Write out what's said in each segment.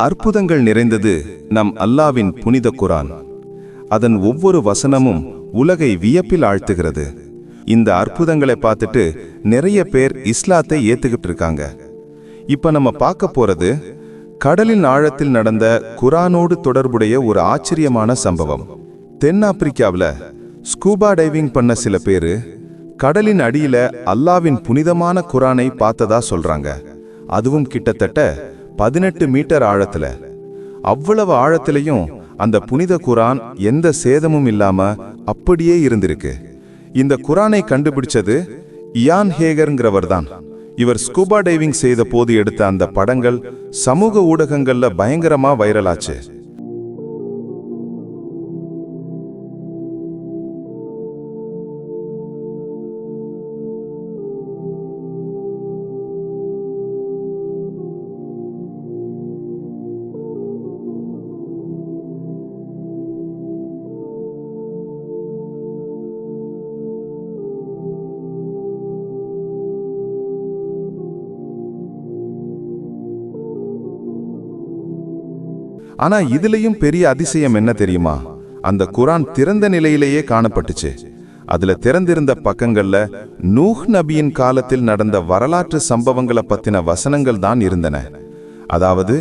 அற்புதங்கள் நிறைந்தது நம் அல்லாவின் புனித குரான். அதன் ஒவ்வொரு வசனமும் உலகை வியப்பில் ஆழ்த்துகிறது. இந்த அற்புதங்களை பார்த்துட்டு நிறைய பேர் இஸ்லாத்தை ஏத்துக்கிட்டு இருக்காங்க. இப்ப நம்ம பார்க்க போறது கடலின் ஆழத்தில் நடந்த குரானோடு தொடர்புடைய ஒரு ஆச்சரியமான சம்பவம். தென்னாப்பிரிக்காவில் ஸ்கூபா டைவிங் பண்ண சில பேரு கடலின் அடியில அல்லாவின் புனிதமான குரானை பார்த்ததா சொல்றாங்க. அதுவும் கிட்டத்தட்ட 18 மீட்டர் ஆழத்துல. அவ்வளவு ஆழத்திலையும் அந்த புனித குரான் எந்த சேதமும் இல்லாம அப்படியே இருந்திருக்கு. இந்த குரானை கண்டுபிடிச்சது இயான் ஹேகர்ங்கிறவர் தான். இவர் ஸ்கூபா டைவிங் செய்த போது எடுத்த அந்த படங்கள் சமூக ஊடகங்கள்ல பயங்கரமா வைரலாச்சு. ஆனா இதுலயும் பெரிய அதிசயம் என்ன தெரியுமா? அந்த குரான் திறந்த நிலையிலேயே காணப்பட்டுச்சு. அதுல திறந்திருந்த பக்கங்கள்ல நூஹ் நபியின் காலத்தில் நடந்த வரலாற்று சம்பவங்களை பத்தின வசனங்கள் தான் இருந்தன. அதாவது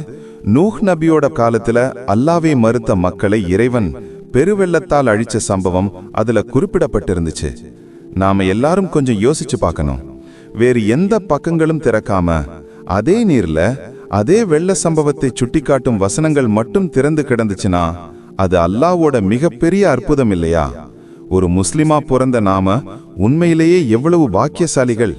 நூஹ் நபியோட காலத்துல அல்லாவை மறுத்த மக்களை இறைவன் பெருவெள்ளத்தால் அழிச்ச சம்பவம் அதுல குறிப்பிடப்பட்டிருந்துச்சு. நாம எல்லாரும் கொஞ்சம் யோசிச்சு பார்க்கணும். வேறு எந்த பக்கங்களும் திறக்காம அதே நீர்ல அதே வெள்ள சம்பவத்தை சுட்டிக்காட்டும் வசனங்கள் மட்டும் திறந்து கிடந்துச்சுன்னா அது அல்லாவோட மிகப்பெரிய அற்புதம் இல்லையா? ஒரு முஸ்லிமா பிறந்த நாம உண்மையிலேயே எவ்வளவு பாக்கியசாலிகள்!